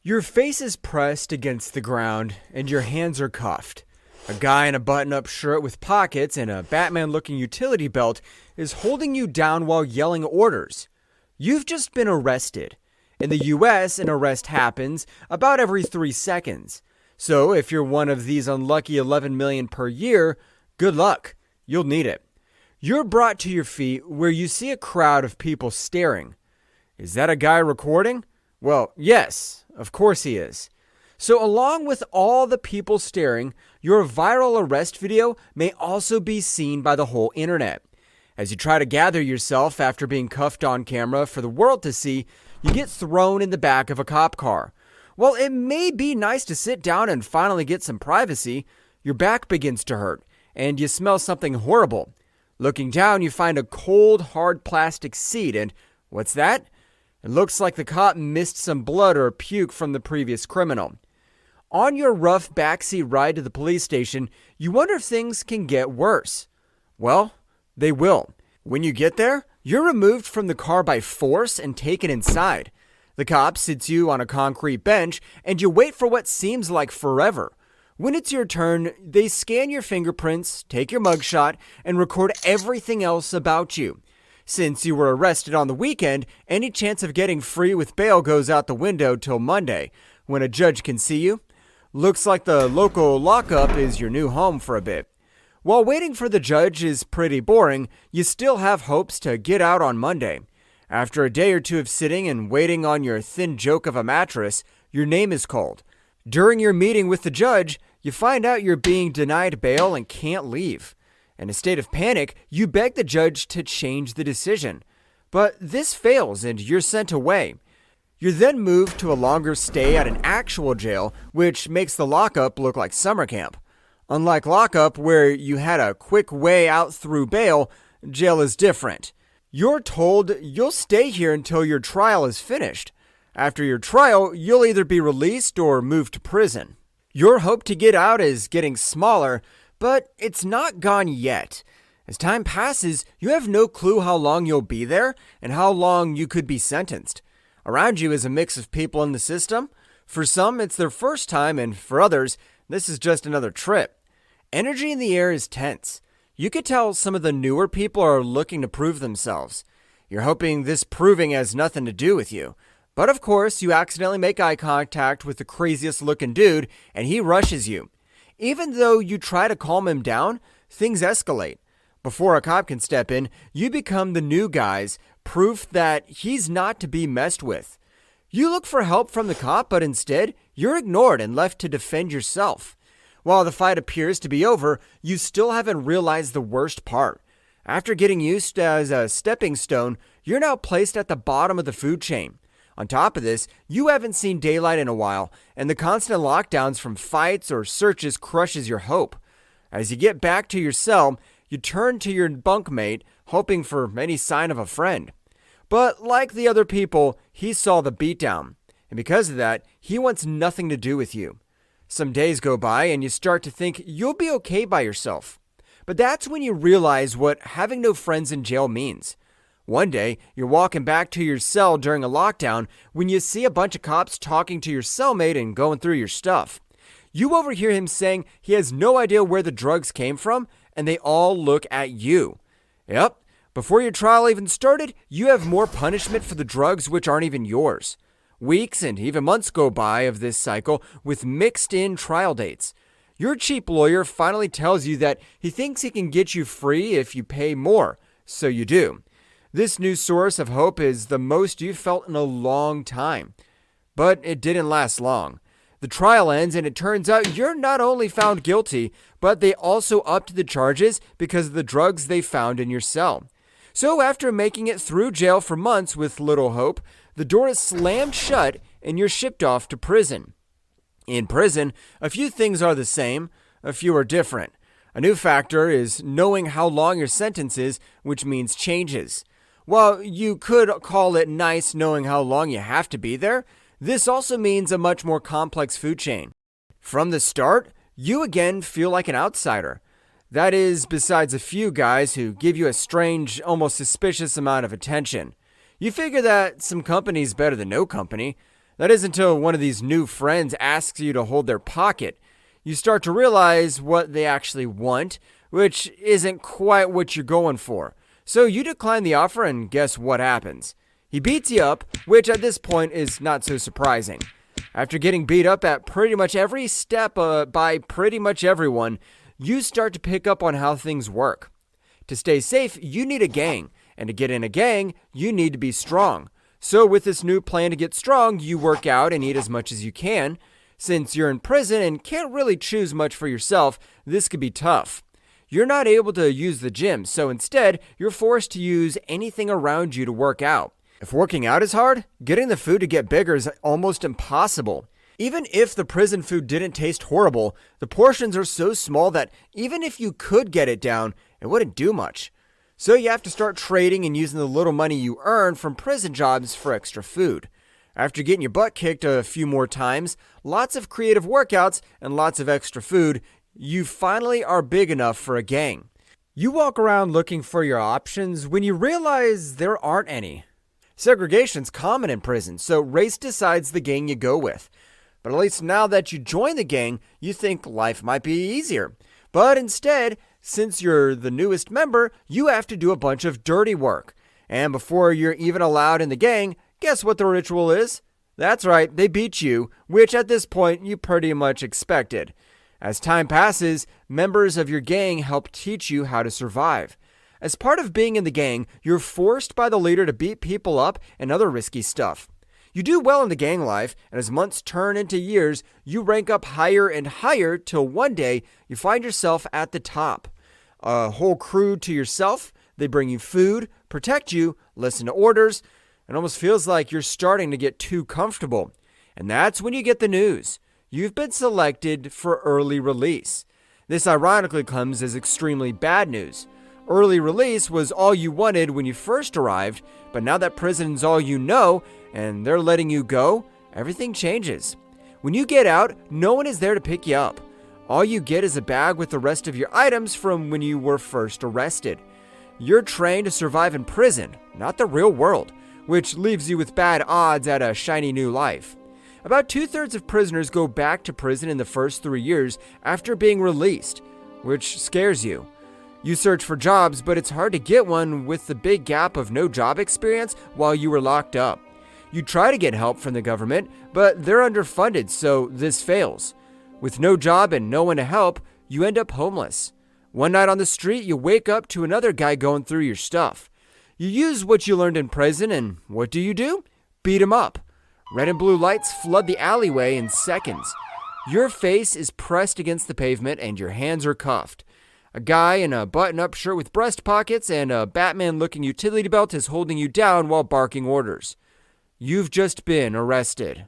Your face is pressed against the ground and your hands are cuffed. A guy in a button-up shirt with pockets and a Batman-looking utility belt is holding you down while yelling orders. You've just been arrested. In the US, an arrest happens about every 3 seconds. So if you're one of these unlucky 11 million per year, good luck. You'll need it. You're brought to your feet where you see a crowd of people staring. Is that a guy recording? Well, yes, of course he is. So along with all the people staring, your viral arrest video may also be seen by the whole internet. As you try to gather yourself after being cuffed on camera for the world to see, you get thrown in the back of a cop car. While it may be nice to sit down and finally get some privacy, your back begins to hurt, and you smell something horrible. Looking down, you find a cold, hard plastic seat, and what's that? It looks like the cop missed some blood or puke from the previous criminal. On your rough backseat ride to the police station, you wonder if things can get worse. Well, they will. When you get there, you're removed from the car by force and taken inside. The cop sits you on a concrete bench and you wait for what seems like forever. When it's your turn, they scan your fingerprints, take your mugshot, and record everything else about you. Since you were arrested on the weekend, any chance of getting free with bail goes out the window till Monday, when a judge can see you. Looks like the local lockup is your new home for a bit. While waiting for the judge is pretty boring, you still have hopes to get out on Monday. After a day or two of sitting and waiting on your thin joke of a mattress, your name is called. During your meeting with the judge, you find out you're being denied bail and can't leave. In a state of panic, you beg the judge to change the decision. But this fails and you're sent away. You're then moved to a longer stay at an actual jail, which makes the lockup look like summer camp. Unlike lockup, where you had a quick way out through bail, jail is different. You're told you'll stay here until your trial is finished. After your trial, you'll either be released or moved to prison. Your hope to get out is getting smaller, but it's not gone yet. As time passes, you have no clue how long you'll be there and how long you could be sentenced. Around you is a mix of people in the system. For some, it's their first time, and for others, this is just another trip. Energy in the air is tense. You could tell some of the newer people are looking to prove themselves. You're hoping this proving has nothing to do with you. But of course, you accidentally make eye contact with the craziest looking dude, and he rushes you. Even though you try to calm him down, things escalate. Before a cop can step in, you become the new guys, proof that he's not to be messed with. You look for help from the cop, but instead, you're ignored and left to defend yourself. While the fight appears to be over, you still haven't realized the worst part. After getting used as a stepping stone, you're now placed at the bottom of the food chain. On top of this, you haven't seen daylight in a while, and the constant lockdowns from fights or searches crushes your hope. As you get back to your cell, you turn to your bunkmate, hoping for any sign of a friend. But like the other people, he saw the beatdown, and because of that, he wants nothing to do with you. Some days go by and you start to think you'll be okay by yourself. But that's when you realize what having no friends in jail means. One day, you're walking back to your cell during a lockdown when you see a bunch of cops talking to your cellmate and going through your stuff. You overhear him saying he has no idea where the drugs came from, and they all look at you. Yep, before your trial even started, you have more punishment for the drugs which aren't even yours. Weeks and even months go by of this cycle with mixed-in trial dates. Your cheap lawyer finally tells you that he thinks he can get you free if you pay more, so you do. This new source of hope is the most you've felt in a long time. But it didn't last long. The trial ends and it turns out you're not only found guilty, but they also upped the charges because of the drugs they found in your cell. So after making it through jail for months with little hope, the door is slammed shut and you're shipped off to prison. In prison, a few things are the same, a few are different. A new factor is knowing how long your sentence is, which means changes. While you could call it nice knowing how long you have to be there, this also means a much more complex food chain. From the start, you again feel like an outsider. That is, besides a few guys who give you a strange, almost suspicious amount of attention. You figure that some company's better than no company. That is until one of these new friends asks you to hold their pocket. You start to realize what they actually want, which isn't quite what you're going for. So you decline the offer, and guess what happens? He beats you up, which at this point is not so surprising. After getting beat up at pretty much every step by pretty much everyone, you start to pick up on how things work. To stay safe, you need a gang, and to get in a gang, you need to be strong. So with this new plan to get strong, you work out and eat as much as you can. Since you're in prison and can't really choose much for yourself, this could be tough. You're not able to use the gym, so instead, you're forced to use anything around you to work out. If working out is hard, getting the food to get bigger is almost impossible. Even if the prison food didn't taste horrible, the portions are so small that even if you could get it down, it wouldn't do much. So you have to start trading and using the little money you earn from prison jobs for extra food. After getting your butt kicked a few more times, lots of creative workouts, and lots of extra food, you finally are big enough for a gang. You walk around looking for your options when you realize there aren't any. Segregation's common in prison, so race decides the gang you go with. But at least now that you join the gang, you think life might be easier. But instead, since you're the newest member, you have to do a bunch of dirty work. And before you're even allowed in the gang, guess what the ritual is? That's right, they beat you, which at this point you pretty much expected. As time passes, members of your gang help teach you how to survive. As part of being in the gang, you're forced by the leader to beat people up and other risky stuff. You do well in the gang life, and as months turn into years, you rank up higher and higher till one day you find yourself at the top. A whole crew to yourself, they bring you food, protect you, listen to orders. It almost feels like you're starting to get too comfortable. And that's when you get the news. You've been selected for early release. This ironically comes as extremely bad news. Early release was all you wanted when you first arrived, but now that prison's all you know, and they're letting you go, everything changes. When you get out, no one is there to pick you up. All you get is a bag with the rest of your items from when you were first arrested. You're trained to survive in prison, not the real world, which leaves you with bad odds at a shiny new life. About 2/3 of prisoners go back to prison in the first 3 years after being released, which scares you. You search for jobs, but it's hard to get one with the big gap of no job experience while you were locked up. You try to get help from the government, but they're underfunded, so this fails. With no job and no one to help, you end up homeless. One night on the street, you wake up to another guy going through your stuff. You use what you learned in prison, and what do? Beat him up. Red and blue lights flood the alleyway in seconds. Your face is pressed against the pavement and your hands are cuffed. A guy in a button-up shirt with breast pockets and a Batman-looking utility belt is holding you down while barking orders. You've just been arrested.